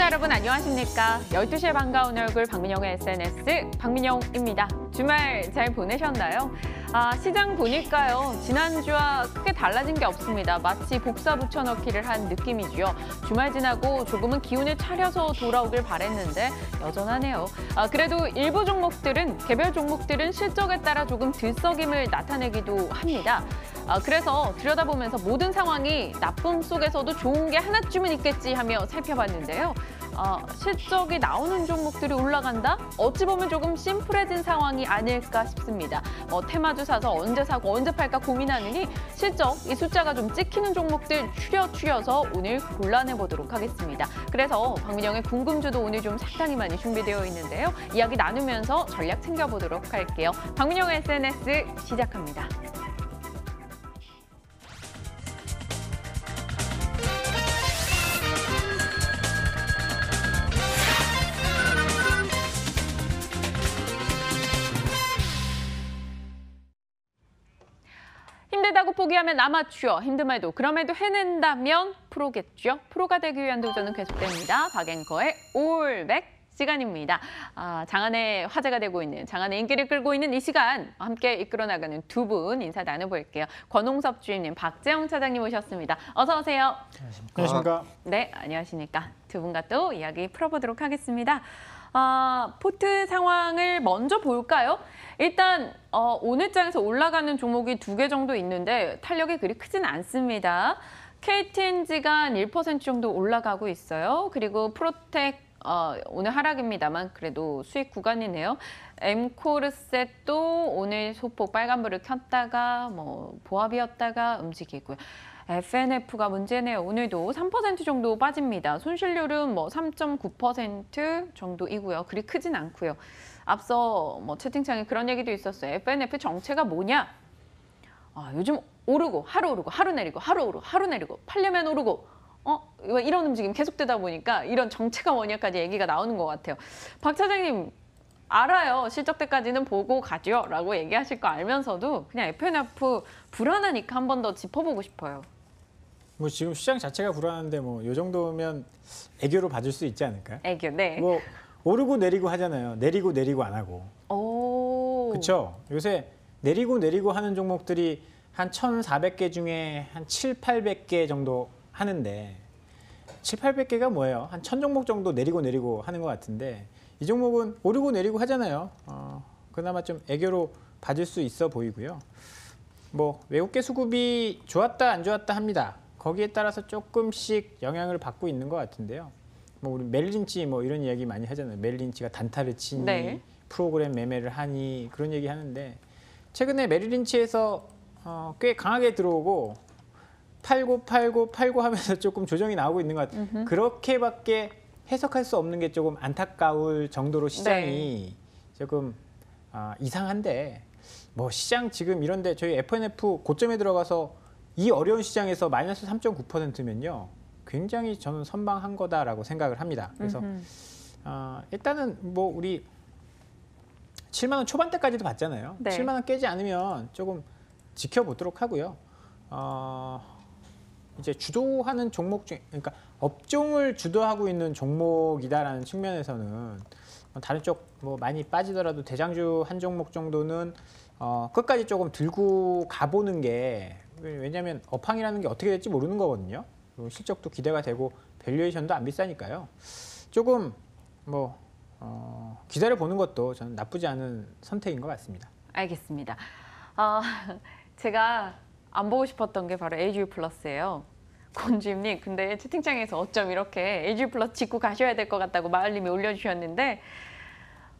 시청자 여러분 안녕하십니까? 12시에 반가운 얼굴 박민영의 SNS 박민영입니다. 주말 잘 보내셨나요? 시장 보니까요. 지난주와 크게 달라진 게 없습니다. 마치 복사 붙여넣기를 한 느낌이죠. 주말 지나고 조금은 기운을 차려서 돌아오길 바랬는데 여전하네요. 그래도 일부 종목들은 개별 종목들은 실적에 따라 조금 들썩임을 나타내기도 합니다. 그래서 들여다보면서 모든 상황이 나쁨 속에서도 좋은 게 하나쯤은 있겠지 하며 살펴봤는데요. 실적이 나오는 종목들이 올라간다? 어찌 보면 조금 심플해진 상황이 아닐까 싶습니다. 테마주 사서 언제 사고 언제 팔까 고민하느니 실적, 이 숫자가 좀 찍히는 종목들 추려서 오늘 골라내보도록 하겠습니다. 그래서 박민영의 궁금주도 오늘 좀 상당히 많이 준비되어 있는데요. 이야기 나누면서 전략 챙겨보도록 할게요. 박민영의 SNS 시작합니다. 힘들다고 포기하면 아마추어, 힘듦에도 그럼에도 해낸다면 프로겠죠. 프로가 되기 위한 도전은 계속됩니다. 박앵커의 올백 시간입니다. 장안의 화제가 되고 있는, 장안의 인기를 끌고 있는 이 시간 함께 이끌어 나가는 두 분 인사 나눠볼게요. 권홍섭 주임님, 박재영 차장님 오셨습니다. 어서 오세요. 안녕하십니까. 네, 안녕하십니까. 두 분과 또 이야기 풀어보도록 하겠습니다. 포트 상황을 먼저 볼까요? 일단 오늘 장에서 올라가는 종목이 2개 정도 있는데 탄력이 그리 크진 않습니다. KTNG가 한 1% 정도 올라가고 있어요. 그리고 프로텍 오늘 하락입니다만 그래도 수익 구간이네요. 엠코르셋도 오늘 소폭 빨간불을 켰다가 보합이었다가 움직이고요. FNF가 문제네요. 오늘도 3% 정도 빠집니다. 손실률은 3.9% 정도이고요. 그리 크진 않고요. 앞서 채팅창에 그런 얘기도 있었어요. FNF 정체가 뭐냐? 요즘 오르고 하루 오르고 하루 내리고 하루 오르고 하루 내리고 팔려면 오르고 이런 움직임 계속되다 보니까 이런 정체가 뭐냐까지 얘기가 나오는 것 같아요. 박 차장님 알아요. 실적 때까지는 보고 가죠 라고 얘기하실 거 알면서도 그냥 FNF 불안하니까 한 번 더 짚어보고 싶어요. 지금 시장 자체가 불안한데 이 정도면 애교로 봐줄 수 있지 않을까요? 애교, 네. 오르고 내리고 하잖아요. 내리고 안 하고. 그렇죠. 요새 내리고 하는 종목들이 한 1,400개 중에 한 700~800개 정도 하는데 700~800개가 뭐예요? 한 1,000종목 정도 내리고 하는 것 같은데 이 종목은 오르고 내리고 하잖아요. 그나마 좀 애교로 봐줄 수 있어 보이고요. 외국계 수급이 좋았다 안 좋았다 합니다. 거기에 따라서 조금씩 영향을 받고 있는 것 같은데요. 우리 멜린치 이런 이야기 많이 하잖아요. 멜린치가 단타를 치니 네. 프로그램 매매를 하니 그런 얘기 하는데 최근에 멜린치에서 꽤 강하게 들어오고 팔고 하면서 조금 조정이 나오고 있는 것 같아요. 그렇게밖에 해석할 수 없는 게 조금 안타까울 정도로 시장이 조금 이상한데 시장 지금 이런데 저희 FNF 고점에 들어가서 이 어려운 시장에서 마이너스 3.9%면요. 굉장히 저는 선방한 거다라고 생각을 합니다. 그래서 일단은 우리 7만 원 초반대까지도 봤잖아요. 네. 7만 원 깨지 않으면 조금 지켜보도록 하고요. 이제 주도하는 종목 중, 그러니까 업종을 주도하고 있는 종목이다라는 측면에서는 다른 쪽 많이 빠지더라도 대장주 한 종목 정도는 끝까지 조금 들고 가보는 게 왜냐하면 업황이라는 게 어떻게 될지 모르는 거거든요. 그리고 실적도 기대가 되고 밸류에이션도 안 비싸니까요. 조금 기다려보는 것도 저는 나쁘지 않은 선택인 것 같습니다. 알겠습니다. 제가 안 보고 싶었던 게 바로 AGU 플러스예요. 권주임님, 근데 채팅창에서 어쩜 이렇게 AGU 플러스 짚고 가셔야 될 것 같다고 마을님이 올려주셨는데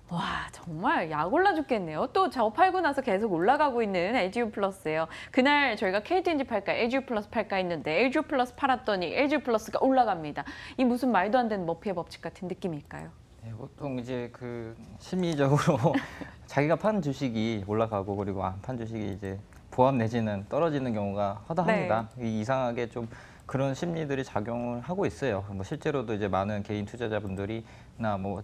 와, 정말 약 올라 죽겠네요. 또 저 팔고 나서 계속 올라가고 있는 AGU 플러스예요. 그날 저희가 KTNG 팔까, AGU 플러스 팔까 했는데 AGU 플러스 팔았더니 AGU 플러스가 올라갑니다. 이 무슨 말도 안 되는 머피의 법칙 같은 느낌일까요? 네, 보통 이제 심리적으로 자기가 판 주식이 올라가고 그리고 안 판 주식이 이제 보합 내지는 떨어지는 경우가 허다합니다. 네. 이상하게 좀 그런 심리들이 작용을 하고 있어요. 뭐 실제로도 이제 많은 개인 투자자분들이나 뭐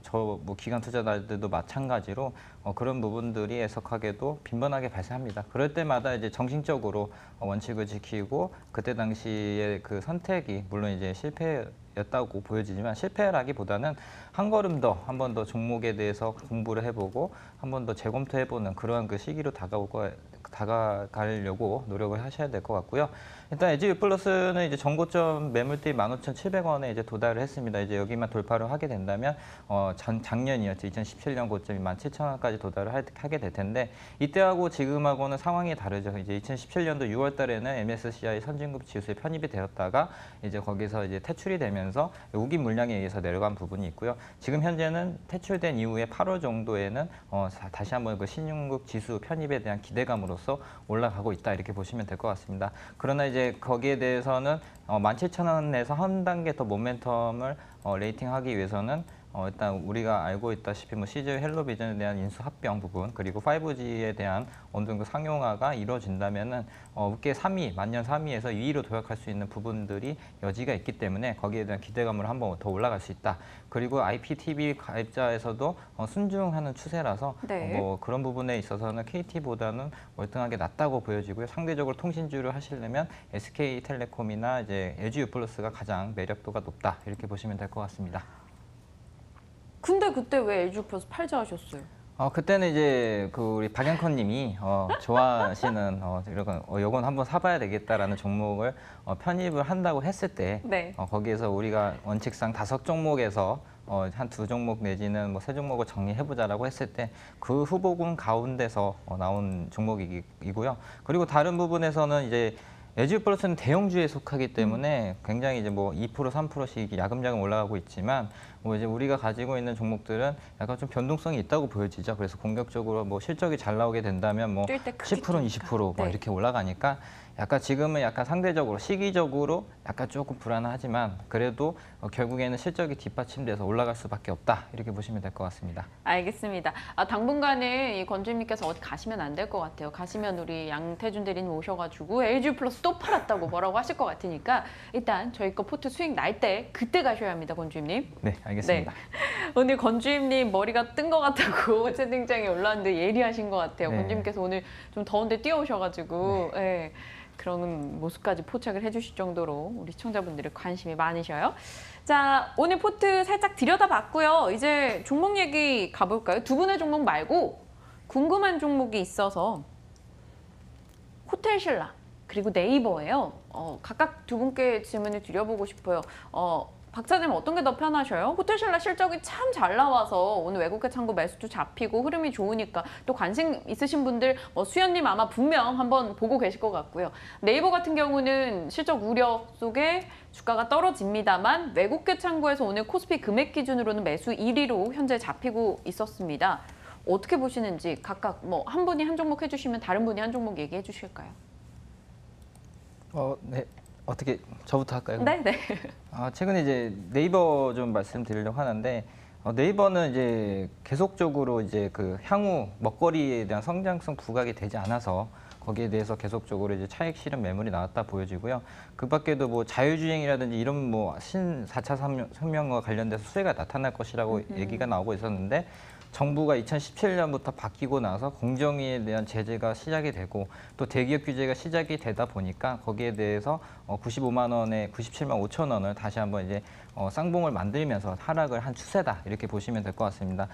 기관 투자자들도 마찬가지로 그런 부분들이 애석하게도 빈번하게 발생합니다. 그럴 때마다 이제 정신적으로 원칙을 지키고 그때 당시에 그 선택이 물론 이제 실패였다고 보여지지만 실패라기보다는 한 걸음 더 한 번 더 종목에 대해서 공부를 해보고 한 번 더 재검토해보는 그러한 그 시기로 다가가려고 노력을 하셔야 될 것 같고요. 일단 에즈유 플러스는 이제 전고점 매물대 15,700원에 이제 도달을 했습니다. 이제 여기만 돌파를 하게 된다면 작년이었죠. 2017년 고점이 17,000원까지 도달을 하게 될 텐데 이때하고 지금하고는 상황이 다르죠. 이제 2017년도 6월 달에는 MSCI 선진국 지수에 편입이 되었다가 이제 거기서 이제 퇴출이 되면서 우기 물량에 의해서 내려간 부분이 있고요. 지금 현재는 퇴출된 이후에 8월 정도에는 다시 한번 그 신흥국 지수 편입에 대한 기대감으로서 올라가고 있다 이렇게 보시면 될 것 같습니다. 그러나 이제 거기에 대해서는 17,000원에서 한 단계 더 모멘텀을 레이팅하기 위해서는 일단 우리가 알고 있다시피 뭐 CJ 헬로비전에 대한 인수 합병 부분 그리고 5G에 대한 어느 정도 상용화가 이루어진다면은 업계 3위, 만년 3위에서 2위로 도약할 수 있는 부분들이 여지가 있기 때문에 거기에 대한 기대감으로 한번 더 올라갈 수 있다. 그리고 IPTV 가입자에서도 순증하는 추세라서 네. 뭐 그런 부분에 있어서는 KT보다는 월등하게 낮다고 보여지고요. 상대적으로 통신주를 하시려면 SK텔레콤이나 이제 LGU 플러스가 가장 매력도가 높다 이렇게 보시면 될 것 같습니다. 근데 그때 왜 LG 플러스 팔자 하셨어요? 그때는 이제 그 우리 박영컨님이 좋아하시는 요건 한번 사봐야 되겠다라는 종목을 편입을 한다고 했을 때 네. 거기에서 우리가 원칙상 5종목에서 한 2종목 내지는 뭐 3종목을 정리해보자라고 했을 때 그 후보군 가운데서 나온 종목이고요. 그리고 다른 부분에서는 이제 에즈유 플러스는 대형주에 속하기 때문에 굉장히 이제 뭐 2%, 3%씩 야금야금 올라가고 있지만 뭐 이제 우리가 가지고 있는 종목들은 약간 좀 변동성이 있다고 보여지죠. 그래서 공격적으로 뭐 실적이 잘 나오게 된다면 뭐 뛸때 크게 10%, 20% 막 네. 이렇게 올라가니까 약간 지금은 약간 상대적으로 시기적으로 약간 조금 불안하지만 그래도 결국에는 실적이 뒷받침돼서 올라갈 수밖에 없다 이렇게 보시면 될 것 같습니다. 알겠습니다. 당분간은 이 건주님께서 어디 가시면 안 될 것 같아요. 가시면 우리 양태준 대리님 오셔가지고 LG 플러스 또 팔았다고 뭐라고 하실 것 같으니까 일단 저희 거 포트 수익 날 때 그때 가셔야 합니다, 건주님. 네, 알겠습니다. 오늘 건주임님 머리가 뜬 것 같다고 채팅창에 올라왔는데 예리하신 것 같아요. 네. 건주님께서 오늘 좀 더운데 뛰어오셔가지고 네. 그런 모습까지 포착을 해주실 정도로 우리 시청자분들이 관심이 많으셔요. 자, 오늘 포트 살짝 들여다봤고요. 이제 종목 얘기 가볼까요? 두 분의 종목 말고 궁금한 종목이 있어서 호텔신라 그리고 네이버예요. 각각 두 분께 질문을 드려보고 싶어요. 박사님 어떤 게 더 편하셔요? 호텔신라 실적이 참 잘 나와서 오늘 외국계 창구 매수도 잡히고 흐름이 좋으니까 또 관심 있으신 분들 수연님 아마 분명 한번 보고 계실 것 같고요. 네이버 같은 경우는 실적 우려 속에 주가가 떨어집니다만 외국계 창구에서 오늘 코스피 금액 기준으로는 매수 1위로 현재 잡히고 있었습니다. 어떻게 보시는지 각각 뭐 한 분이 한 종목 해주시면 다른 분이 한 종목 얘기해 주실까요? 네. 어떻게 저부터 할까요? 네. 최근에 이제 네이버 좀 말씀드리려고 하는데 네이버는 이제 계속적으로 이제 그 향후 먹거리에 대한 성장성 부각이 되지 않아서 거기에 대해서 계속적으로 이제 차익 실현 매물이 나왔다 보여지고요. 그 밖에도 뭐 자율주행이라든지 이런 뭐 신 4차 산업혁명과 관련돼서 수혜가 나타날 것이라고 얘기가 나오고 있었는데 정부가 2017년부터 바뀌고 나서 공정위에 대한 제재가 시작이 되고 또 대기업 규제가 시작이 되다 보니까 거기에 대해서 95만 원에 97만 5천 원을 다시 한번 이제 쌍봉을 만들면서 하락을 한 추세다 이렇게 보시면 될 것 같습니다.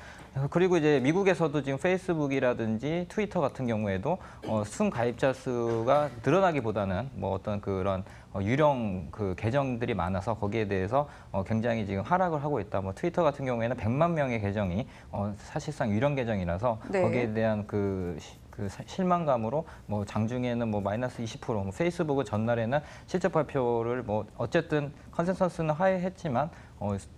그리고 이제 미국에서도 지금 페이스북이라든지 트위터 같은 경우에도 순 가입자 수가 늘어나기보다는 뭐 어떤 그런 유령 그 계정들이 많아서 거기에 대해서 굉장히 지금 하락을 하고 있다. 뭐 트위터 같은 경우에는 100만 명의 계정이 사실상 유령 계정이라서 네. 거기에 대한 그 실망감으로 뭐 장중에는 뭐 마이너스 20%, 뭐 페이스북은 전날에는 실적 발표를 뭐 어쨌든 컨센서스는 하회했지만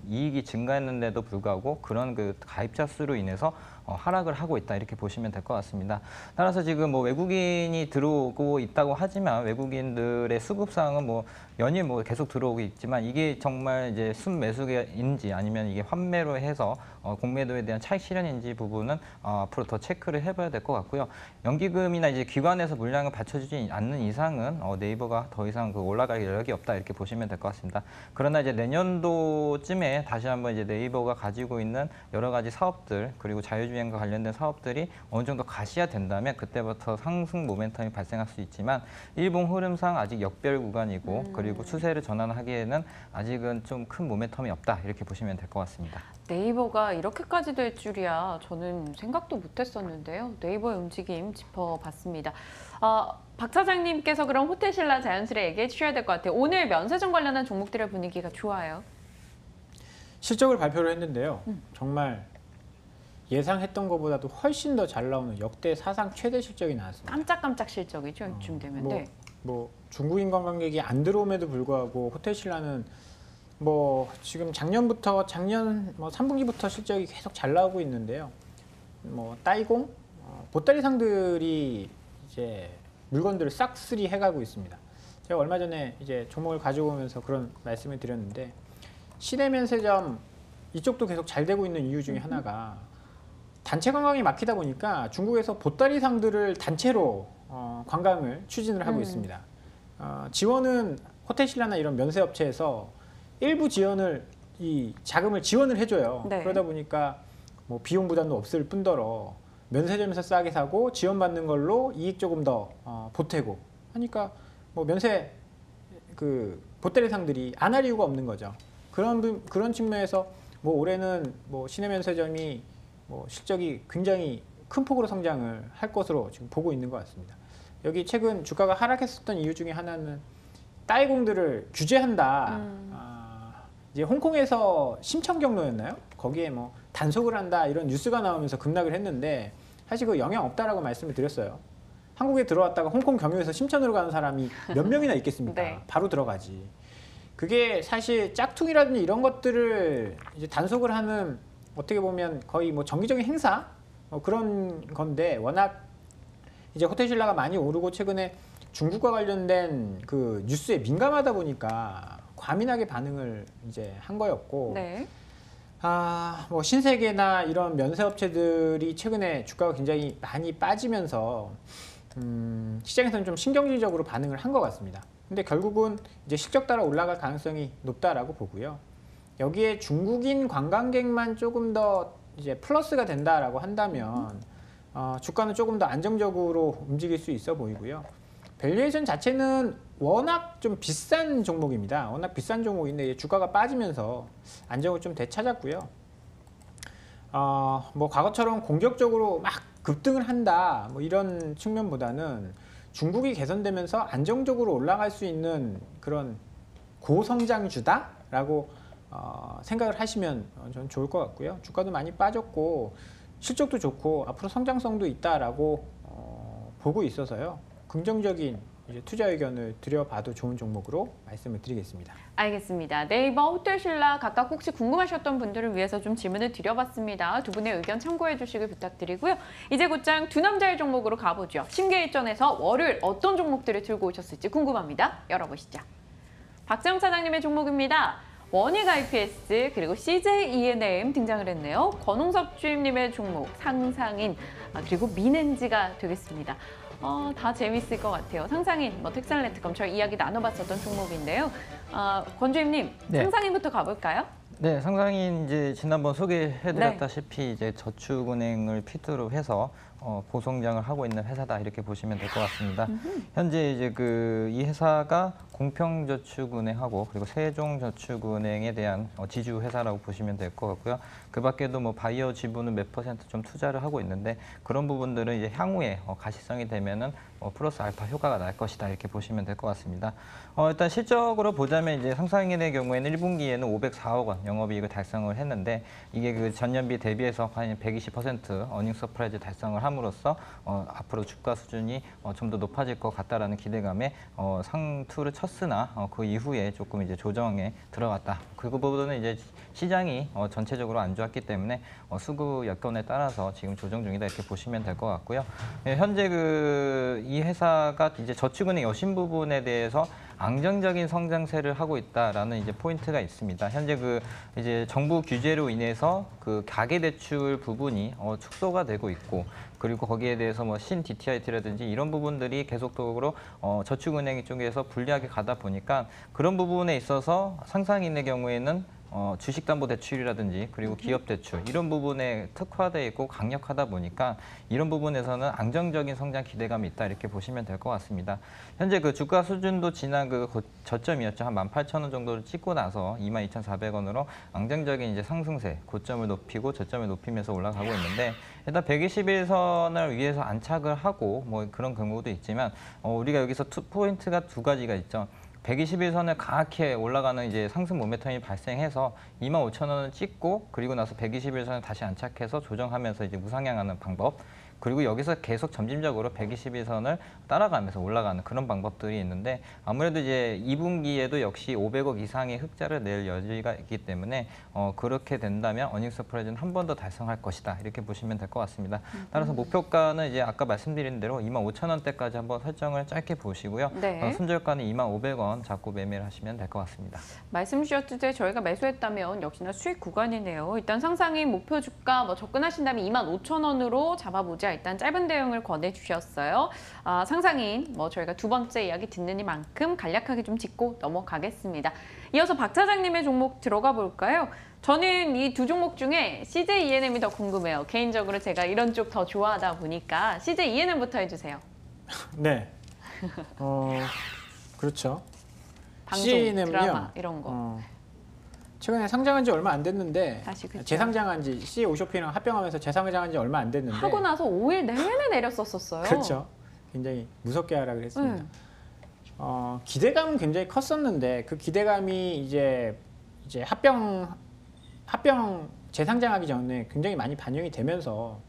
이익이 증가했는데도 불구하고 그런 그 가입자 수로 인해서 하락을 하고 있다 이렇게 보시면 될 것 같습니다. 따라서 지금 뭐 외국인이 들어오고 있다고 하지만 외국인들의 수급상은 뭐 연일 뭐 계속 들어오고 있지만 이게 정말 이제 순매수인지 아니면 이게 환매로 해서 공매도에 대한 차익 실현인지 부분은 앞으로 더 체크를 해봐야 될 것 같고요. 연기금이나 이제 기관에서 물량을 받쳐주지 않는 이상은 네이버가 더 이상 올라갈 여력이 없다 이렇게 보시면 될 것 같습니다. 그러나 이제 내년도쯤에 다시 한번 이제 네이버가 가지고 있는 여러 가지 사업들 그리고 자율주행과 관련된 사업들이 어느 정도 가시화된다면 그때부터 상승 모멘텀이 발생할 수 있지만 일봉 흐름상 아직 역별 구간이고 그리고 추세를 전환하기에는 아직은 좀 큰 모멘텀이 없다 이렇게 보시면 될 것 같습니다. 네이버가 이렇게까지 될 줄이야 저는 생각도 못했었는데요. 네이버의 움직임 짚어봤습니다. 박 사장님께서 그럼 호텔신라 자연스레 얘기해 주셔야 될 것 같아요. 오늘 면세점 관련한 종목들의 분위기가 좋아요. 실적을 발표를 했는데요. 정말 예상했던 것보다도 훨씬 더 잘 나오는 역대 사상 최대 실적이 나왔습니다. 깜짝깜짝 실적이죠. 이쯤 되면. 네. 중국인 관광객이 안 들어옴에도 불구하고 호텔신라는 지금 작년 3분기부터 실적이 계속 잘 나오고 있는데요. 따이공, 보따리 상들이 이제 물건들을 싹쓸이 해가고 있습니다. 제가 얼마 전에 이제 종목을 가지고 오면서 그런 말씀을 드렸는데 시내면세점 이쪽도 계속 잘 되고 있는 이유 중에 하나가 단체 관광이 막히다 보니까 중국에서 보따리 상들을 단체로 관광을 추진을 하고 있습니다. 지원은 호텔신라나 이런 면세업체에서 일부 자금을 지원을 해줘요. 네. 그러다 보니까 비용 부담도 없을 뿐더러 면세점에서 싸게 사고 지원받는 걸로 이익 조금 더 보태고 하니까 면세 보따리상들이 안 할 이유가 없는 거죠. 그런 측면에서 올해는 시내면세점이 실적이 굉장히 큰 폭으로 성장을 할 것으로 지금 보고 있는 것 같습니다. 여기 최근 주가가 하락했었던 이유 중에 하나는 따이공들을 규제한다. 이제 홍콩에서 심청 경로였나요? 거기에 단속을 한다 이런 뉴스가 나오면서 급락을 했는데 사실 그 영향 없다라고 말씀을 드렸어요. 한국에 들어왔다가 홍콩 경유에서 심천으로 가는 사람이 몇 명이나 있겠습니까? 네. 바로 들어가지. 그게 사실 짝퉁이라든지 이런 것들을 이제 단속을 하는 어떻게 보면 거의 정기적인 행사 그런 건데 워낙 이제 호텔신라가 많이 오르고 최근에 중국과 관련된 그 뉴스에 민감하다 보니까 과민하게 반응을 이제 한 거였고, 네. 신세계나 이런 면세업체들이 최근에 주가가 굉장히 많이 빠지면서 시장에서는 좀 신경질적으로 반응을 한 것 같습니다. 근데 결국은 이제 실적 따라 올라갈 가능성이 높다라고 보고요. 여기에 중국인 관광객만 조금 더 이제 플러스가 된다라고 한다면 주가는 조금 더 안정적으로 움직일 수 있어 보이고요. 밸류에이션 자체는 워낙 좀 비싼 종목입니다. 워낙 비싼 종목인데 주가가 빠지면서 안정을 좀 되찾았고요. 과거처럼 공격적으로 막 급등을 한다 이런 측면보다는 중국이 개선되면서 안정적으로 올라갈 수 있는 그런 고성장주다라고 생각을 하시면 저는 좋을 것 같고요. 주가도 많이 빠졌고 실적도 좋고 앞으로 성장성도 있다라고 보고 있어서요. 긍정적인 이제 투자 의견을 드려봐도 좋은 종목으로 말씀을 드리겠습니다. 알겠습니다. 네이버, 호텔신라 각각 혹시 궁금하셨던 분들을 위해서 좀 질문을 드려봤습니다. 두 분의 의견 참고해 주시길 부탁드리고요. 이제 곧장 두 남자의 종목으로 가보죠. 심계일전에서 월요일 어떤 종목들을 들고 오셨을지 궁금합니다. 열어보시죠. 박재영 사장님의 종목입니다. 원익 IPS 그리고 CJ E&M 등장을 했네요. 권홍섭 주임님의 종목 상상인 그리고 민엔지가 되겠습니다. 다 재밌을 것 같아요. 상상인, 텍살렌트컴 저희 이야기 나눠봤었던 종목인데요. 권 주임님, 네. 상상인부터 가볼까요? 네, 상상인 이제 지난번 소개해드렸다시피 이제 저축은행을 필두로 해서 고성장을 하고 있는 회사다 이렇게 보시면 될 것 같습니다. 현재 이제 이 회사가 공평저축은행하고 그리고 세종저축은행에 대한 지주 회사라고 보시면 될 것 같고요. 그 밖에도 바이오 지분은 몇 % 좀 투자를 하고 있는데 그런 부분들은 이제 향후에 가시성이 되면은 플러스 알파 효과가 날 것이다 이렇게 보시면 될 것 같습니다. 일단 실적으로 보자면 이제 상상인의 경우에는 1분기에는 504억 원 영업이익을 달성을 했는데 이게 그 전년비 대비해서 한 120% 어닝 서프라이즈 달성을 함으로써 앞으로 주가 수준이 좀 더 높아질 것 같다라는 기대감에 상투를 쳤으나 그 이후에 조금 이제 조정에 들어갔다. 그 부분은 이제 시장이 전체적으로 안 좋았기 때문에 수급 여건에 따라서 지금 조정 중이다 이렇게 보시면 될 것 같고요. 현재 이 회사가 이제 저축은행 여신 부분에 대해서 안정적인 성장세를 하고 있다라는 이제 포인트가 있습니다. 현재 그 이제 정부 규제로 인해서 그 가계대출 부분이 축소가 되고 있고, 그리고 거기에 대해서 뭐 DTIT라든지 이런 부분들이 계속적으로 저축은행 쪽에서 불리하게 가다 보니까 그런 부분에 있어서 상상인의 경우에는 주식담보대출이라든지 그리고 기업대출 이런 부분에 특화되어 있고 강력하다 보니까 이런 부분에서는 안정적인 성장 기대감이 있다 이렇게 보시면 될 것 같습니다. 현재 그 주가 수준도 지난 그 저점이었죠. 한 18,000원 정도를 찍고 나서 22,400원으로 안정적인 이제 상승세, 고점을 높이고 저점을 높이면서 올라가고 있는데 일단 121선을 위에서 안착을 하고 뭐 그런 경우도 있지만 우리가 여기서 포인트가 두 가지가 있죠. 121선을 강하게 올라가는 이제 상승 모멘텀이 발생해서 25,000원을 찍고 그리고 나서 121선을 다시 안착해서 조정하면서 이제 우상향하는 방법. 그리고 여기서 계속 점진적으로 121선을 따라가면서 올라가는 그런 방법들이 있는데 아무래도 이제 2분기에도 역시 500억 이상의 흑자를 낼 여지가 있기 때문에 그렇게 된다면 어닝 서프라이즈는 한 번 더 달성할 것이다 이렇게 보시면 될 것 같습니다. 따라서 목표가는 이제 아까 말씀드린 대로 25,000원대까지 한번 설정을 짧게 보시고요. 네. 손절가는 25,500원 잡고 매매를 하시면 될 것 같습니다. 말씀 주셨듯이 저희가 매수했다면 역시나 수익 구간이네요. 일단 상상인 목표 주가 접근하신다면 25,000원으로 잡아보자. 일단 짧은 대응을 권해주셨어요. 상상인 저희가 두 번째 이야기 듣는 이만큼 간략하게 좀 짚고 넘어가겠습니다. 이어서 박 차장님의 종목 들어가 볼까요? 저는 이 두 종목 중에 CJ ENM이 더 궁금해요. 개인적으로 제가 이런 쪽 더 좋아하다 보니까 CJ ENM부터 해주세요. 네. 그렇죠. 방송, CJ는요, 드라마 이런 거. 최근에 상장한 지 얼마 안 됐는데 다시 그쵸. 재상장한 지 CJ 오쇼핑이랑 합병하면서 재상장한 지 얼마 안 됐는데 하고 나서 5일 내내 내렸었어요. 그렇죠. 굉장히 무섭게 하락을 했습니다. 기대감은 굉장히 컸었는데 그 기대감이 이제 합병 재상장하기 전에 굉장히 많이 반영이 되면서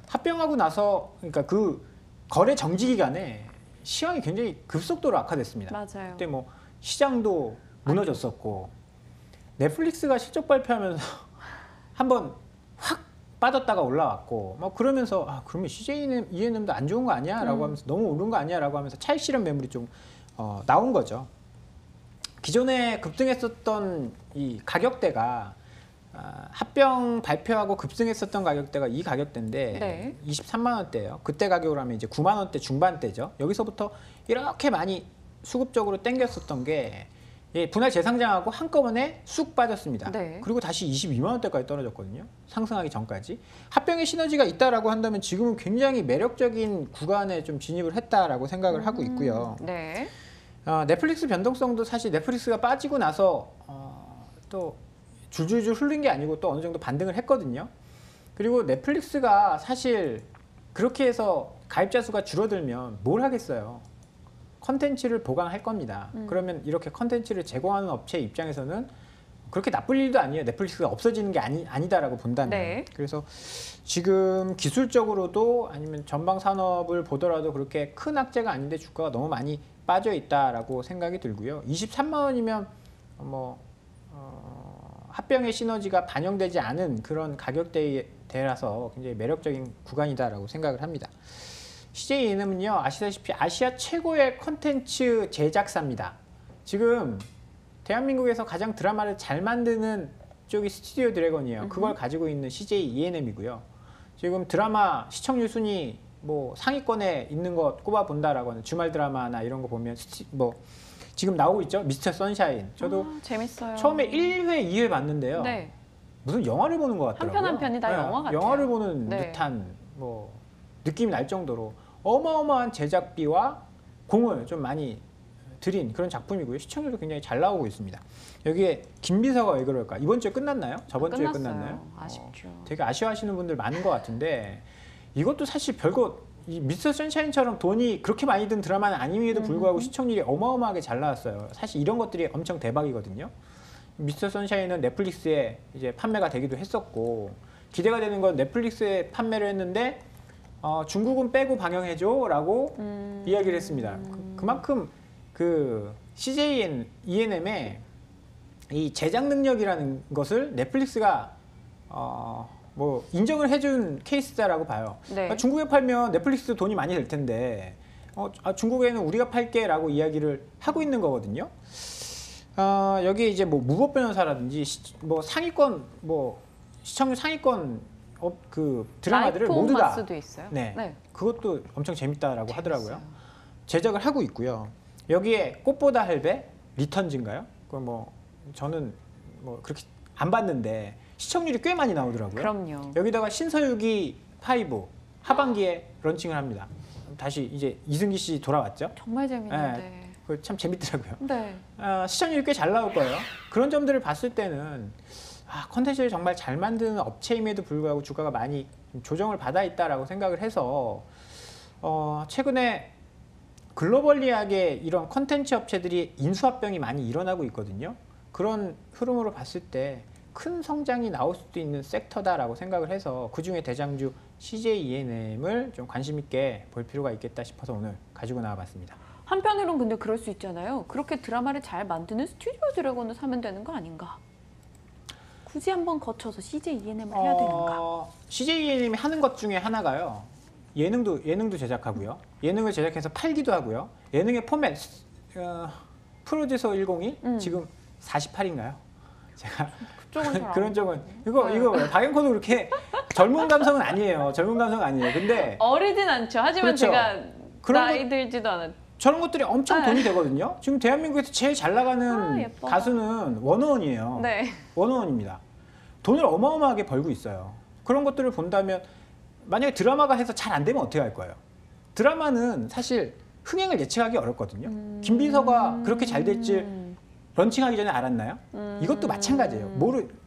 합병하고 나서 그러니까 그 거래 정지 기간에 시황이 굉장히 급속도로 악화됐습니다. 맞아요. 그때 뭐 시장도 무너졌었고 넷플릭스가 실적 발표하면서 한번 확 빠졌다가 올라왔고 뭐 그러면서 그러면 CJ ENM도 안 좋은 거 아니야?라고 하면서 너무 오른 거 아니야?라고 하면서 차익 실현 매물이 좀 나온 거죠. 기존에 급등했었던 이 가격대가 합병 발표하고 급등했었던 가격대가 이 가격대인데 네. 23만 원대예요. 그때 가격으로 하면 이제 9만 원대 중반대죠. 여기서부터 이렇게 많이 수급적으로 땡겼었던 게 분할 재상장하고 한꺼번에 쑥 빠졌습니다. 네. 그리고 다시 22만 원대까지 떨어졌거든요. 상승하기 전까지. 합병의 시너지가 있다라고 한다면 지금은 굉장히 매력적인 구간에 좀 진입을 했다라고 생각을 하고 있고요. 네. 넷플릭스 변동성도 사실 넷플릭스가 빠지고 나서 또 줄줄줄 흐른 게 아니고 또 어느 정도 반등을 했거든요. 그리고 넷플릭스가 사실 그렇게 해서 가입자 수가 줄어들면 뭘 하겠어요. 컨텐츠를 보강할 겁니다. 그러면 이렇게 컨텐츠를 제공하는 업체 입장에서는 그렇게 나쁠 일도 아니에요. 넷플릭스가 없어지는 게 아니다라고 본다면. 네. 그래서 지금 기술적으로도 아니면 전방 산업을 보더라도 그렇게 큰 악재가 아닌데 주가가 너무 많이 빠져 있다라고 생각이 들고요. 23만 원이면 합병의 시너지가 반영되지 않은 그런 가격대라서 굉장히 매력적인 구간이다라고 생각을 합니다. CJ ENM은요, 아시다시피 아시아 최고의 콘텐츠 제작사입니다. 지금 대한민국에서 가장 드라마를 잘 만드는 쪽이 스튜디오 드래곤이에요. 그걸 가지고 있는 CJ ENM이고요. 지금 드라마 시청률 순위 상위권에 있는 거 꼽아 본다라고 하는 주말 드라마나 이런 거 보면 지금 나오고 있죠. 미스터 선샤인. 저도 재밌어요. 처음에 1회, 2회 봤는데요. 네. 무슨 영화를 보는 것 같더라고요. 한 편이 다 영화 같아요. 영화를 보는 네. 듯한 느낌이 날 정도로 어마어마한 제작비와 공을 좀 많이 들인 그런 작품이고요. 시청률도 굉장히 잘 나오고 있습니다. 여기에 김비서가 왜 그럴까? 이번 주에 끝났나요? 저번 주에 끝났나요? 아쉽죠. 되게 아쉬워하시는 분들 많은 것 같은데 이것도 사실 별거 이 미스터 선샤인처럼 돈이 그렇게 많이 든 드라마는 아님에도 불구하고 시청률이 어마어마하게 잘 나왔어요. 사실 이런 것들이 엄청 대박이거든요. 미스터 선샤인은 넷플릭스에 이제 판매가 되기도 했었고 기대가 되는 건 넷플릭스에 판매를 했는데 중국은 빼고 방영해줘라고 이야기를 했습니다. 그만큼 그 CJ ENM의 이 제작 능력이라는 것을 넷플릭스가 인정을 해준 케이스다라고 봐요. 네. 그러니까 중국에 팔면 넷플릭스 돈이 많이 될 텐데 중국에는 우리가 팔게라고 이야기를 하고 있는 거거든요. 여기 이제 뭐 무법 변호사라든지 뭐 상위권 뭐 시청률 상위권 그 드라마들을 모두 다 마스도 있어요. 네, 그것도 엄청 재밌다라고 재밌어요. 하더라고요. 제작을 하고 있고요. 여기에 꽃보다 할배 리턴즈인가요? 그 뭐 저는 뭐 그렇게 안 봤는데 시청률이 꽤 많이 나오더라고요. 그럼요. 여기다가 신서유기 5 하반기에 런칭을 합니다. 다시 이제 이승기 씨 돌아왔죠. 정말 재밌는데. 그거 참 재밌더라고요. 네. 시청률이 꽤 잘 나올 거예요. 그런 점들을 봤을 때는 컨텐츠를 정말 잘 만드는 업체임에도 불구하고 주가가 많이 조정을 받아 있다라고 생각을 해서 최근에 글로벌리하게 이런 컨텐츠 업체들이 인수합병이 많이 일어나고 있거든요. 그런 흐름으로 봤을 때 큰 성장이 나올 수도 있는 섹터다라고 생각을 해서 그중에 대장주 CJ ENM을 좀 관심 있게 볼 필요가 있겠다 싶어서 오늘 가지고 나와봤습니다. 한편으론 근데 그럴 수 있잖아요. 그렇게 드라마를 잘 만드는 스튜디오 드래곤을 사면 되는 거 아닌가? 굳이 한번 거쳐서 CJ ENM을 해야 되는가? CJ ENM이 하는 것 중에 하나가요. 예능도 제작하고요. 예능을 제작해서 팔기도 하고요. 예능의 포맷 프로듀서 101 지금 48인가요? 제가 그런 쪽은 이거 박연코도 그렇게 젊은 감성은 아니에요. 젊은 감성은 아니에요. 근데 어리진 않죠. 하지만 그렇죠. 제가 그런 나이 들지도 않았. 저런 것들이 엄청 돈이 되거든요. 지금 대한민국에서 제일 잘 나가는 예뻐. 가수는 원어원이에요. 네. 원어원입니다. 돈을 어마어마하게 벌고 있어요. 그런 것들을 본다면 만약에 드라마가 해서 잘 안 되면 어떻게 할 거예요? 드라마는 사실 흥행을 예측하기 어렵거든요. 김비서가 그렇게 잘 될지 런칭하기 전에 알았나요? 이것도 마찬가지예요.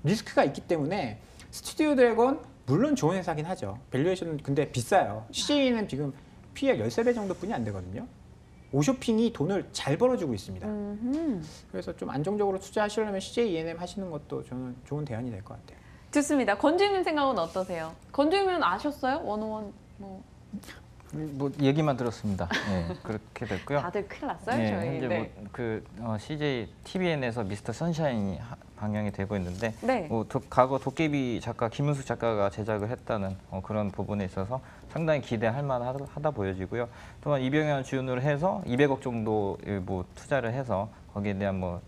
리스크가 있기 때문에 스튜디오 드래곤 물론 좋은 회사긴 하죠. 밸류에이션은 근데 비싸요. CJ는 지금 PER 13배 정도뿐이 안 되거든요. 오쇼핑이 돈을 잘 벌어주고 있습니다. 그래서 좀 안정적으로 투자하시려면 CJ ENM 하시는 것도 저는 좋은 대안이 될 것 같아요. 좋습니다. 건주님 생각은 어떠세요? 건주님은 아셨어요? 원오원 뭐 얘기만 들었습니다. 네, 그렇게 됐고요. 다들 큰일 났어요, 네, 저희. 현재 네. CJ TVN에서 미스터 선샤인이 방영이 되고 있는데 네. 과거 도깨비 작가 김은숙 작가가 제작을 했다는 그런 부분에 있어서 상당히 기대할 만하다 보여지고요. 또한 이병현 주연으로 해서 200억 정도 뭐 투자를 해서 거기에 대한 뭐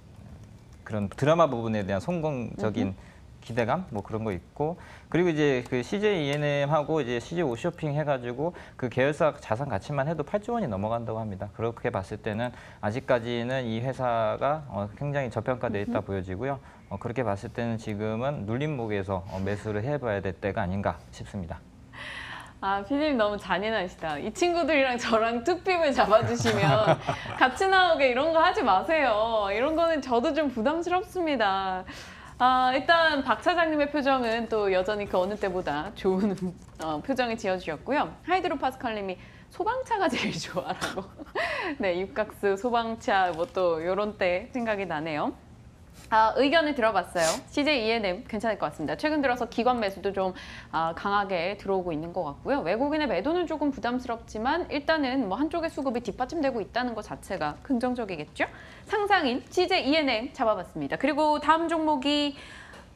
그런 드라마 부분에 대한 성공적인 기대감 뭐 그런 거 있고, 그리고 이제 그 CJ ENM하고 이제 CJ 오쇼핑 해가지고 그 계열사 자산 가치만 해도 8조 원이 넘어간다고 합니다. 그렇게 봤을 때는 아직까지는 이 회사가 굉장히 저평가되어 있다 보여지고요. 그렇게 봤을 때는 지금은 눌림목에서 매수를 해봐야 될 때가 아닌가 싶습니다. 피디님 너무 잔인하시다. 이 친구들이랑 저랑 투핍을 잡아주시면 같이 나오게 이런 거 하지 마세요. 이런 거는 저도 좀 부담스럽습니다. 일단 박 차장님의 표정은 또 여전히 그 어느 때보다 좋은 표정을 지어주셨고요. 하이드로파스칼님이 소방차가 제일 좋아라고. 네, 육각수, 소방차 뭐 또 이런 때 생각이 나네요. 의견을 들어봤어요. CJ ENM 괜찮을 것 같습니다. 최근 들어서 기관 매수도 좀 강하게 들어오고 있는 것 같고요. 외국인의 매도는 조금 부담스럽지만 일단은 뭐 한쪽의 수급이 뒷받침되고 있다는 것 자체가 긍정적이겠죠. 상상인 CJ ENM 잡아봤습니다. 그리고 다음 종목이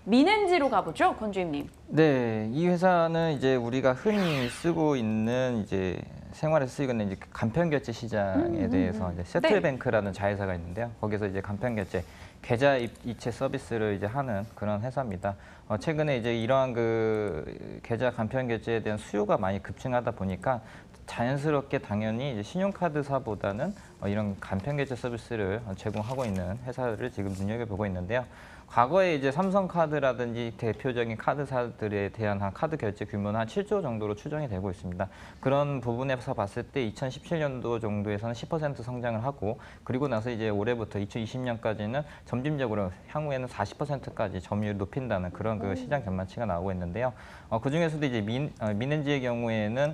민엔지로 가보죠, 건주임님. 네, 이 회사는 이제 우리가 흔히 쓰고 있는 이제 생활에 쓰이고 있는 이제 간편결제 시장에 대해서 이제 세틀뱅크라는 자회사가 있는데요. 거기서 이제 간편결제 계좌 이체 서비스를 이제 하는 그런 회사입니다. 최근에 이제 이러한 그 계좌 간편 결제에 대한 수요가 많이 급증하다 보니까 자연스럽게 당연히 이제 신용카드사보다는 이런 간편 결제 서비스를 제공하고 있는 회사를 지금 눈여겨보고 있는데요. 과거에 이제 삼성카드라든지 대표적인 카드사들에 대한 카드 결제 규모는 한 7조 정도로 추정이 되고 있습니다. 그런 부분에서 봤을 때 2017년도 정도에서는 10% 성장을 하고, 그리고 나서 이제 올해부터 2020년까지는 점진적으로 향후에는 40%까지 점유율을 높인다는 그런 그 시장 전망치가 나오고 있는데요. 그 중에서도 이제 민엔지의 경우에는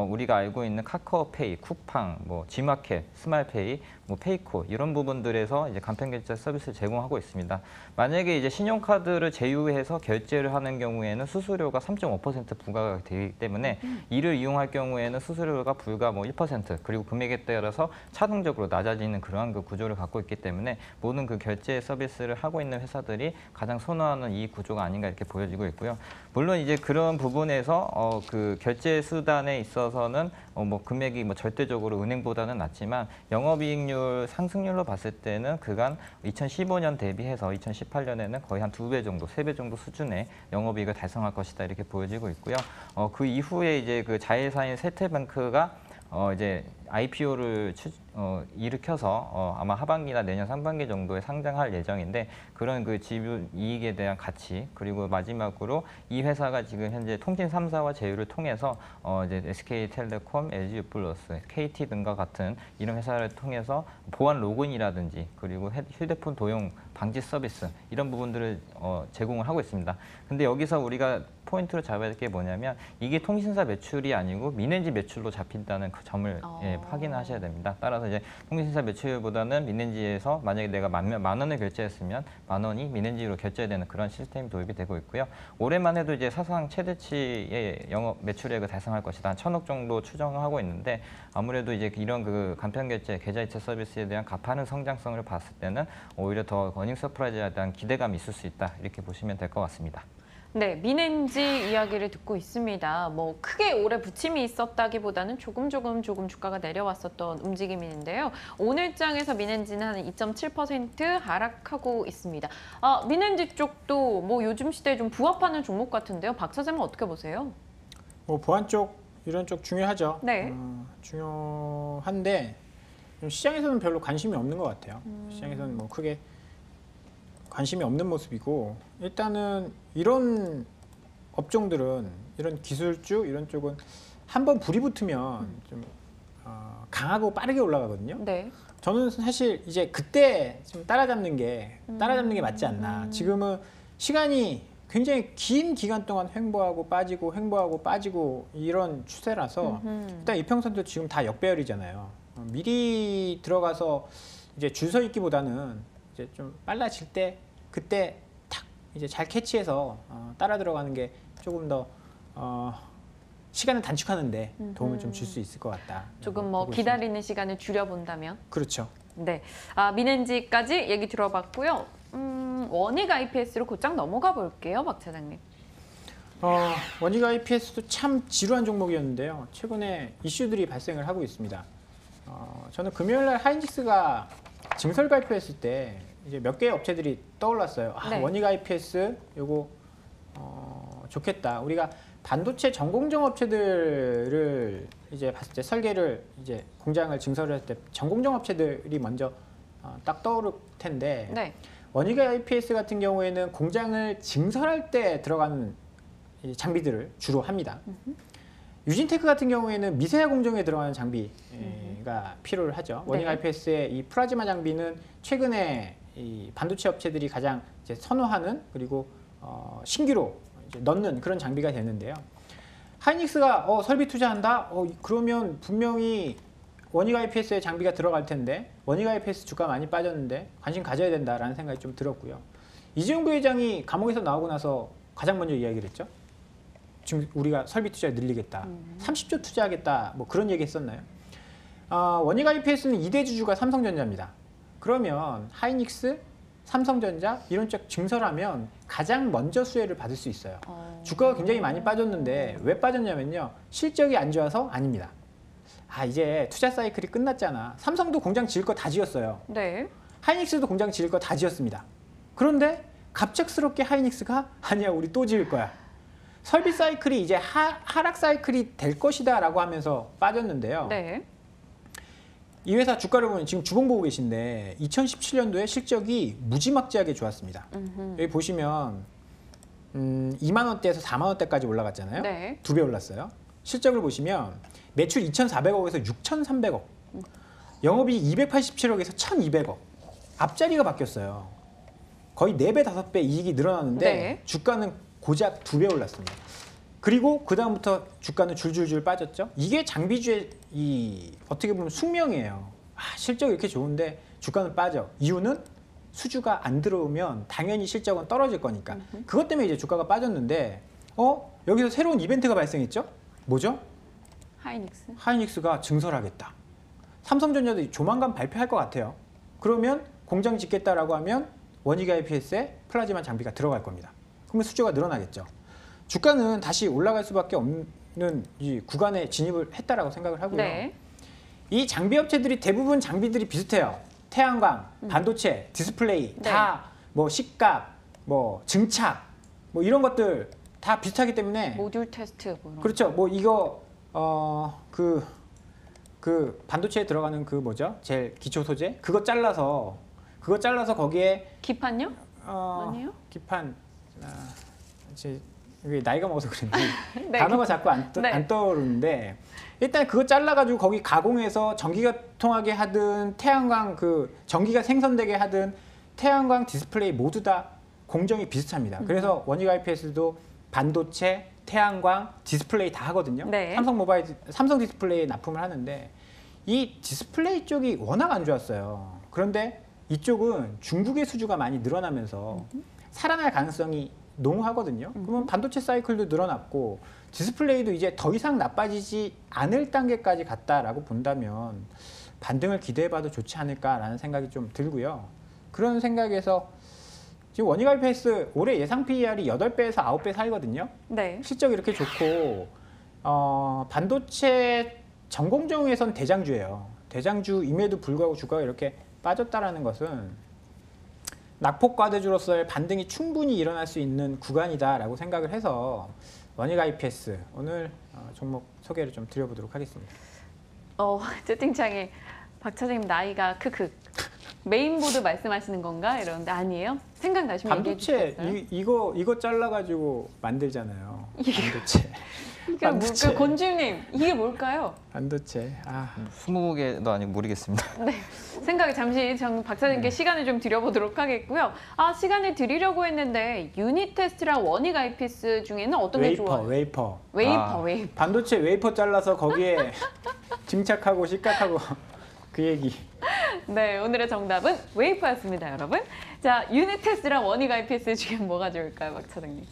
우리가 알고 있는 카카오페이, 쿠팡, 뭐 G마켓, 스마일페이, 뭐 페이코 이런 부분들에서 이제 간편결제 서비스를 제공하고 있습니다. 만약에 만약에 이제 신용카드를 제휴해서 결제를 하는 경우에는 수수료가 3.5% 부과가 되기 때문에 이를 이용할 경우에는 수수료가 불과 뭐 1% 그리고 금액에 따라서 차등적으로 낮아지는 그러한 그 구조를 갖고 있기 때문에 모든 그 결제 서비스를 하고 있는 회사들이 가장 선호하는 이 구조가 아닌가 이렇게 보여지고 있고요. 물론 이제 그런 부분에서 그 결제 수단에 있어서는 뭐 금액이 뭐 절대적으로 은행보다는 낮지만 영업이익률 상승률로 봤을 때는 그간 2015년 대비해서 2018년에는 거의 한 2배 정도, 3배 정도 수준의 영업이익을 달성할 것이다 이렇게 보여지고 있고요. 그 이후에 이제 그 자회사인 세태뱅크가 이제 IPO를 일으켜서 아마 하반기나 내년 상반기 정도에 상장할 예정인데 그런 그 지분 이익에 대한 가치 그리고 마지막으로 이 회사가 지금 현재 통신 3사와 제휴를 통해서 이제 SK텔레콤, LG유플러스, KT 등과 같은 이런 회사를 통해서 보안 로그인이라든지 그리고 휴대폰 도용 방지 서비스 이런 부분들을 제공을 하고 있습니다. 근데 여기서 우리가 포인트로 잡아야 될 게 뭐냐면 이게 통신사 매출이 아니고 민엔지 매출로 잡힌다는 그 점을 확인하셔야 됩니다. 따라서 이제 통신사 매출보다는 민엔지에서 만약에 내가 만 원을 결제했으면 만 원이 민엔지로 결제되는 그런 시스템이 도입이 되고 있고요. 올해만 해도 이제 사상 최대치의 영업 매출액을 달성할 것이다. 한 1,000억 정도 추정하고 있는데 아무래도 이제 이런 그 간편 결제, 계좌이체 서비스에 대한 가파른 성장성을 봤을 때는 오히려 더 어닝 서프라이즈에 대한 기대감이 있을 수 있다. 이렇게 보시면 될 것 같습니다. 네, 민엔지 이야기를 듣고 있습니다. 뭐 크게 올해 부침이 있었다기보다는 조금 주가가 내려왔었던 움직임인데요. 오늘장에서 민엔지는 한 2.7% 하락하고 있습니다. 민엔지 쪽도 뭐 요즘 시대에 좀 부합하는 종목 같은데요. 박 차장은 어떻게 보세요? 뭐 보안 쪽 이런 쪽 중요하죠. 네. 중요한데 시장에서는 별로 관심이 없는 것 같아요. 시장에서는 뭐 크게 관심이 없는 모습이고 일단은 이런 업종들은 이런 기술주 이런 쪽은 한번 불이 붙으면 좀 강하고 빠르게 올라가거든요. 네. 저는 사실 이제 그때 좀 따라잡는 게 맞지 않나. 지금은 시간이 굉장히 긴 기간 동안 횡보하고 빠지고 이런 추세라서 일단 이평선도 지금 다 역배열이잖아요. 미리 들어가서 이제 줄 서 있기보다는 이제 좀 빨라질 때 그때 탁 이제 잘 캐치해서 따라 들어가는 게 조금 더 시간을 단축하는데 도움을 좀 줄 수 있을 것 같다. 조금 뭐 기다리는 시간을 줄여본다면. 그렇죠. 네, 민엔지까지 얘기 들어봤고요. 원익 IPS로 곧장 넘어가 볼게요, 박 차장님. 원익 IPS도 참 지루한 종목이었는데요. 최근에 이슈들이 발생을 하고 있습니다. 저는 금요일날 하이닉스가 증설 발표했을 때 이제 몇 개의 업체들이 떠올랐어요. 네. 원익 IPS 요거 좋겠다. 우리가 반도체 전공정 업체들을 이제 봤을 때 설계를 이제 공장을 증설을 했을 때 전공정 업체들이 먼저 딱 떠오를 텐데 네. 원익 IPS 같은 경우에는 공장을 증설할 때 들어가는 이 장비들을 주로 합니다. 유진테크 같은 경우에는 미세화 공정에 들어가는 장비가 필요를 하죠. 원익 네. IPS의 이 플라즈마 장비는 최근에 이 반도체 업체들이 가장 이제 선호하는 그리고 신규로 이제 넣는 그런 장비가 되는데요. 하이닉스가 설비 투자한다? 그러면 분명히 원익 IPS의 장비가 들어갈 텐데 원익 IPS 주가 많이 빠졌는데 관심 가져야 된다라는 생각이 좀 들었고요. 이재용 부회장이 감옥에서 나오고 나서 가장 먼저 이야기를 했죠. 지금 우리가 설비 투자 늘리겠다. 30조 투자하겠다. 뭐 그런 얘기 했었나요? 원익 IPS는 2대 주주가 삼성전자입니다. 그러면 하이닉스, 삼성전자 이런 쪽 증설하면 가장 먼저 수혜를 받을 수 있어요. 주가가 굉장히 많이 빠졌는데 왜 빠졌냐면요. 실적이 안 좋아서 아닙니다. 이제 투자 사이클이 끝났잖아. 삼성도 공장 지을 거 다 지었어요. 네. 하이닉스도 공장 지을 거 다 지었습니다. 그런데 갑작스럽게 하이닉스가 아니야 우리 또 지을 거야. 설비 사이클이 이제 하락 사이클이 될 것이다 라고 하면서 빠졌는데요. 네. 이 회사 주가를 보면 지금 주봉 보고 계신데 2017년도에 실적이 무지막지하게 좋았습니다. 여기 보시면 2만 원대에서 4만 원대까지 올라갔잖아요. 네. 2배 올랐어요. 실적을 보시면 매출 2,400억에서 6,300억, 영업이익 287억에서 1,200억. 앞자리가 바뀌었어요. 거의 4배, 5배 이익이 늘어났는데 네. 주가는 고작 2배 올랐습니다. 그리고 그 다음부터 주가는 줄줄줄 빠졌죠. 이게 장비주의 어떻게 보면 숙명이에요. 실적이 이렇게 좋은데 주가는 빠져. 이유는 수주가 안 들어오면 당연히 실적은 떨어질 거니까. 그것 때문에 이제 주가가 빠졌는데 여기서 새로운 이벤트가 발생했죠? 뭐죠? 하이닉스. 하이닉스가 증설하겠다. 삼성전자도 조만간 발표할 것 같아요. 그러면 공장 짓겠다라고 하면 원익 IPS에 플라즈마 장비가 들어갈 겁니다. 그러면 수주가 늘어나겠죠. 주가는 다시 올라갈 수밖에 없는 이 구간에 진입을 했다라고 생각을 하고요. 네. 이 장비 업체들이 대부분 장비들이 비슷해요. 태양광, 반도체, 디스플레이 네. 다 뭐 식값, 뭐 증착, 뭐 이런 것들 다 비슷하기 때문에 모듈 테스트 뭐 이런 그렇죠. 뭐 이거 그 반도체에 들어가는 그 뭐죠? 제일 기초 소재 그거 잘라서 거기에 기판요? 아니에요? 기판 이제 이게 나이가 먹어서 그런지 네, 단어가 자꾸 안 네. 떠오르는데 일단 그거 잘라가지고 거기 가공해서 전기가 통하게 하든 태양광 그 전기가 생성되게 하든 태양광 디스플레이 모두 다 공정이 비슷합니다. 그래서 원익 IPS도 반도체, 태양광, 디스플레이 다 하거든요. 네. 삼성 디스플레이에 납품을 하는데 이 디스플레이 쪽이 워낙 안 좋았어요. 그런데 이쪽은 중국의 수주가 많이 늘어나면서 살아날 가능성이 농후하거든요. 그러면 반도체 사이클도 늘어났고 디스플레이도 이제 더 이상 나빠지지 않을 단계까지 갔다라고 본다면 반등을 기대해봐도 좋지 않을까라는 생각이 좀 들고요. 그런 생각에서 지금 원익 IPS 올해 예상 PER이 8배에서 9배 사이거든요. 네. 실적이 이렇게 좋고 반도체 전공정에선 대장주예요. 대장주임에도 불구하고 주가가 이렇게 빠졌다라는 것은 낙폭과대주로서의 반등이 충분히 일어날 수 있는 구간이다라고 생각을 해서 원익 IPS 오늘 종목 소개를 좀 드려보도록 하겠습니다. 채팅창에 박 차장님 나이가 크크 메인보드 말씀하시는 건가 이러는데 아니에요? 생각나시면 얘기해 반도체 주시겠어요? 이거 잘라가지고 만들잖아요. 반도체. 이게 반도체. 권주님 이게 뭘까요? 반도체. 20개도 아니고 모르겠습니다. 네, 생각에 잠시 박 차장님께 시간을 좀 드려보도록 하겠고요. 시간을 드리려고 했는데 유닛 테스트랑 원익 IPS 중에는 어떤 게 좋아요? 웨이퍼. 웨이퍼. 반도체 웨이퍼 잘라서 거기에 증착하고 식각하고 그 얘기. 네, 오늘의 정답은 웨이퍼였습니다, 여러분. 자, 유닛 테스트랑 원익 IPS 중에 뭐가 좋을까요, 박 차장님?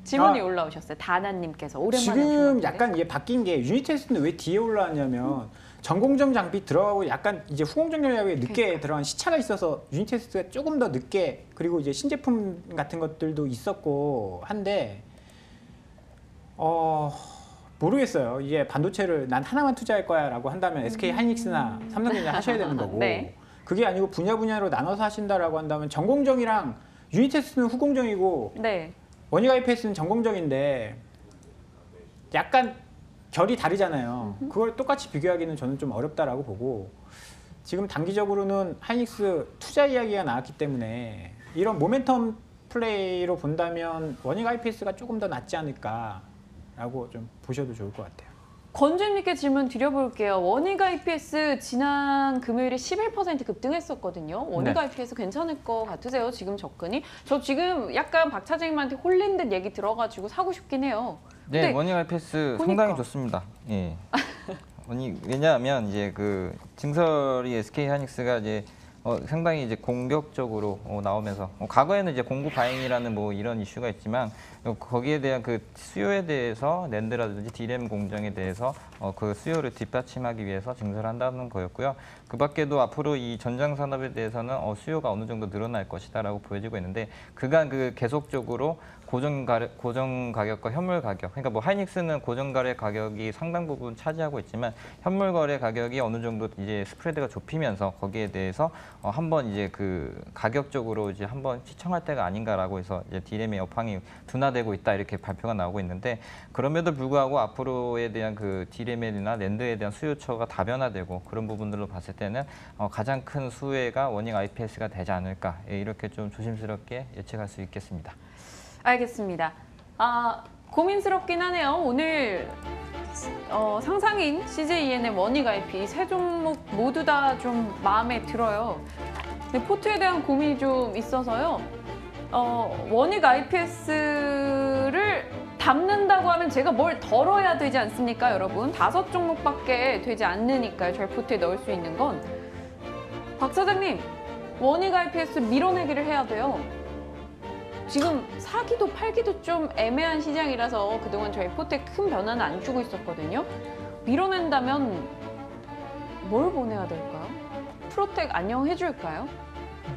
질문이 올라오셨어요. 다나님께서 오랜만에 지금 오셨는데. 약간 이게 바뀐 게 유닛 테스트는 왜 뒤에 올라왔냐면 전공정 장비 들어가고 약간 이제 후공정 전략에 늦게 들어간 시차가 있어서 유닛 테스트가 조금 더 늦게 그리고 이제 신제품 같은 것들도 있었고 한데 모르겠어요. 이게 반도체를 난 하나만 투자할 거야라고 한다면 SK 하이닉스나 삼성전자 하셔야 되는 거고 네. 그게 아니고 분야로 나눠서 하신다라고 한다면 전공정이랑 유닛 테스트는 후공정이고 네. 원익 IPS는 전공정인데 약간 결이 다르잖아요. 그걸 똑같이 비교하기는 저는 좀 어렵다라고 보고 지금 단기적으로는 하이닉스 투자 이야기가 나왔기 때문에 이런 모멘텀 플레이로 본다면 원익 IPS가 조금 더 낫지 않을까라고 좀 보셔도 좋을 것 같아요. 권주님께 질문 드려볼게요. 원익 IPS 지난 금요일에 11% 급등했었거든요. 원익 네. IPS 괜찮을 것 같으세요? 지금 접근이? 저 지금 약간 박 차장님한테 홀린 듯 얘기 들어가지고 사고 싶긴 해요. 네, 근데 원익 IPS 보니까. 상당히 좋습니다. 예. 왜냐하면 이제 그 증설이 SK 하이닉스가 이제 상당히 이제 공격적으로 나오면서 과거에는 이제 공구 과잉이라는 뭐 이런 이슈가 있지만 거기에 대한 그 수요에 대해서 낸드라든지 D램 공정에 대해서 그 수요를 뒷받침하기 위해서 증설한다는 거였고요. 그 밖에도 앞으로 이 전장 산업에 대해서는 수요가 어느 정도 늘어날 것이다라고 보여지고 있는데 그간 그 계속적으로 고정 가격과 현물 가격, 그러니까 뭐 하이닉스는 고정 거래 가격이 상당 부분 차지하고 있지만 현물 거래 가격이 어느 정도 이제 스프레드가 좁히면서 거기에 대해서 한번 이제 그 가격적으로 이제 한번 시청할 때가 아닌가라고 해서 이제 D램의 여팡이 둔화되고 있다 이렇게 발표가 나오고 있는데 그럼에도 불구하고 앞으로에 대한 그 D램이나 낸드에 대한 수요처가 다변화되고 그런 부분들로 봤을 때는 가장 큰 수혜가 원익 IPS가 되지 않을까 이렇게 좀 조심스럽게 예측할 수 있겠습니다. 알겠습니다. 고민스럽긴 하네요. 오늘 상상인 CJENM, 원익 IP 세 종목 모두 다 좀 마음에 들어요. 근데 포트에 대한 고민이 좀 있어서요. 원익 IPS를 담는다고 하면 제가 뭘 덜어야 되지 않습니까, 여러분? 5종목밖에 되지 않으니까요. 저희 포트에 넣을 수 있는 건. 박 사장님, 원익 IPS를 밀어내기를 해야 돼요. 지금 사기도 팔기도 좀 애매한 시장이라서 그동안 저희 포트에 큰 변화는 안 주고 있었거든요. 밀어낸다면 뭘 보내야 될까요? 프로텍 안녕 해줄까요?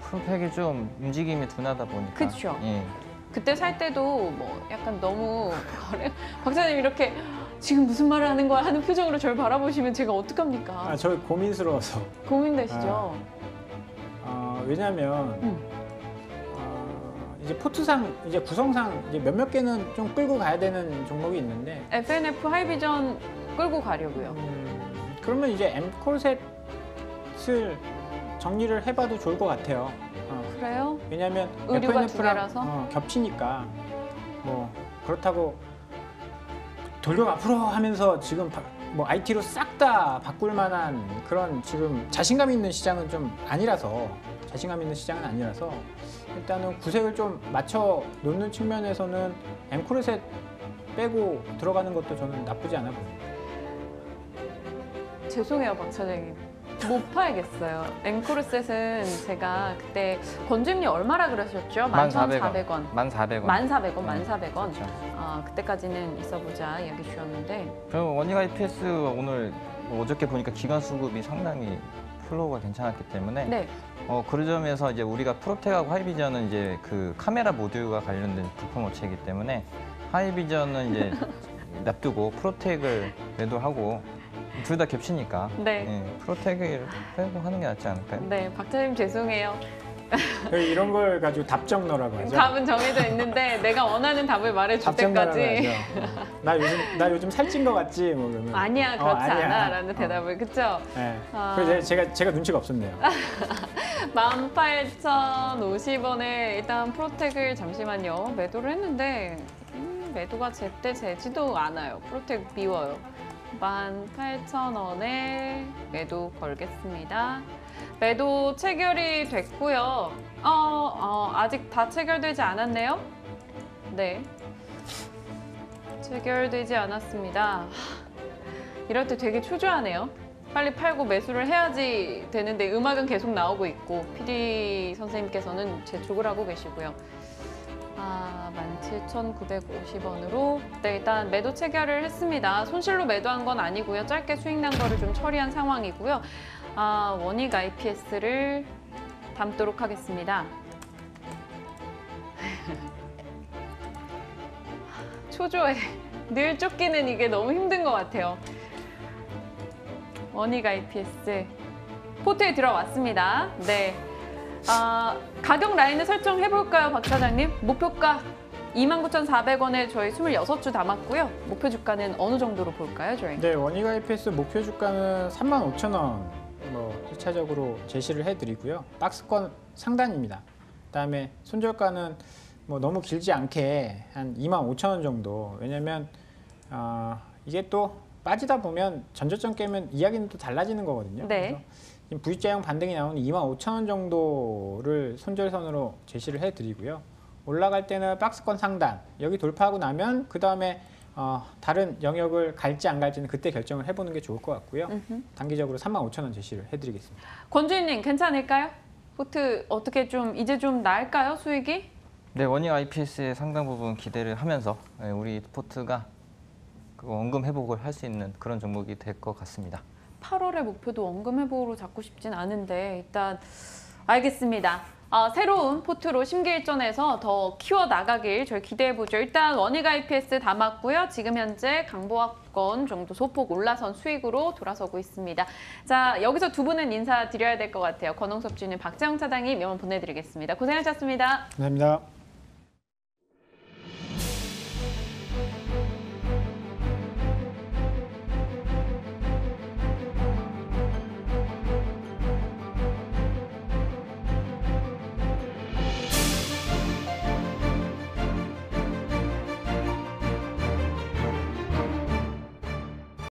프로텍이 좀 움직임이 둔하다 보니까. 그쵸. 예. 그때 살 때도 뭐 약간 너무 박사님 이렇게 지금 무슨 말을 하는 거야 하는 표정으로 저를 바라보시면 제가 어떡합니까? 저 고민스러워서. 고민되시죠? 왜냐하면 이제 포트상 이제 구성상 이제 몇몇 개는 좀 끌고 가야 되는 종목이 있는데 FNF 하이비전 끌고 가려고요. 그러면 이제 엠콜셋을 정리를 해봐도 좋을 것 같아요. 그래요? 왜냐하면 의류가 두 FNF랑 개라서? 겹치니까 뭐 그렇다고 돌격 앞으로 하면서 지금 뭐 IT로 싹 다 바꿀 만한 그런 지금 자신감 있는 시장은 좀 아니라서 일단은 구색을 좀 맞춰 놓는 측면에서는 엠코르셋 빼고 들어가는 것도 저는 나쁘지 않아 보입니다. 죄송해요, 박 차장님. 못 팔겠어요. 앵코르셋은 제가 그때 건주임님 얼마라 그러셨죠? 11,400원. 1,400원. 1,400원, 1,400원. 그렇죠. 그때까지는 있어보자 이야기 주셨는데. 그럼 원익 IPS 오늘 어저께 보니까 기관 수급이 상당히 플로우가 괜찮았기 때문에 네. 그 점에서 이제 우리가 프로텍하고 하이비전은 이제 그 카메라 모듈과 관련된 부품 업체이기 때문에 하이비전은 이제 놔두고 프로텍을 매도하고 둘 다 겹치니까 네. 프로텍을 빼고 하는 게 낫지 않을까요? 네, 박 차장님 죄송해요. 이런 걸 가지고 답정 너라고 하죠. 답은 정해져 있는데 내가 원하는 답을 말해줄 답정 너라고 때까지 하죠. 나 요즘 살찐 거 같지? 뭐 그러면 아니야, 그렇지 아니야. 않아라는 대답을, 그쵸? 네. 그래서 제가 눈치가 없었네요. 18,050원에 일단 프로텍을 잠시만요. 매도를 했는데 매도가 제때 되지도 않아요. 프로텍 미워요. 18,000원에 매도 걸겠습니다. 매도 체결이 됐고요. 아직 다 체결되지 않았네요. 네. 체결되지 않았습니다. 이럴 때 되게 초조하네요. 빨리 팔고 매수를 해야지 되는데 음악은 계속 나오고 있고 PD 선생님께서는 재촉을 하고 계시고요. 17,950원으로 네, 일단 매도 체결을 했습니다. 손실로 매도한 건 아니고요. 짧게 수익 난 거를 좀 처리한 상황이고요. 원익 IPS를 담도록 하겠습니다. 초조해. 늘 쫓기는 이게 너무 힘든 것 같아요. 원익 IPS 포트에 들어왔습니다. 네. 가격 라인을 설정해볼까요, 박 차장님? 목표가 29,400원에 저희 26주 담았고요. 목표 주가는 어느 정도로 볼까요, 저희? 네, 원익 IPS 목표 주가는 35,000원 뭐 1차적으로 제시를 해드리고요. 박스권 상단입니다. 그다음에 손절가는 뭐 너무 길지 않게 한 25,000원 정도. 왜냐면 이게 또 빠지다 보면 전저점 깨면 이야기는 또 달라지는 거거든요. 네. 그래서 지금 V자형 반등이 나오는 25,000원 정도를 손절선으로 제시를 해드리고요. 올라갈 때는 박스권 상단 여기 돌파하고 나면 그 다음에 다른 영역을 갈지 안 갈지는 그때 결정을 해보는 게 좋을 것 같고요. 단기적으로 35,000원 제시를 해드리겠습니다. 권주임님 괜찮을까요? 포트 어떻게 좀 이제 좀 나을까요, 수익이? 네, 원익 IPS의 상당 부분 기대를 하면서 우리 포트가 그 원금 회복을 할 수 있는 그런 종목이 될 것 같습니다. 8월의 목표도 원금 회복으로 잡고 싶진 않은데 일단 알겠습니다. 새로운 포트로 심기일전에서 더 키워나가길 저희 기대해보죠. 일단 원익 IPS 담았고요. 지금 현재 강보합권 정도 소폭 올라선 수익으로 돌아서고 있습니다. 자, 여기서 두 분은 인사드려야 될 것 같아요. 권홍섭 주님, 박재영 차장님 명함 보내드리겠습니다. 고생하셨습니다. 감사합니다.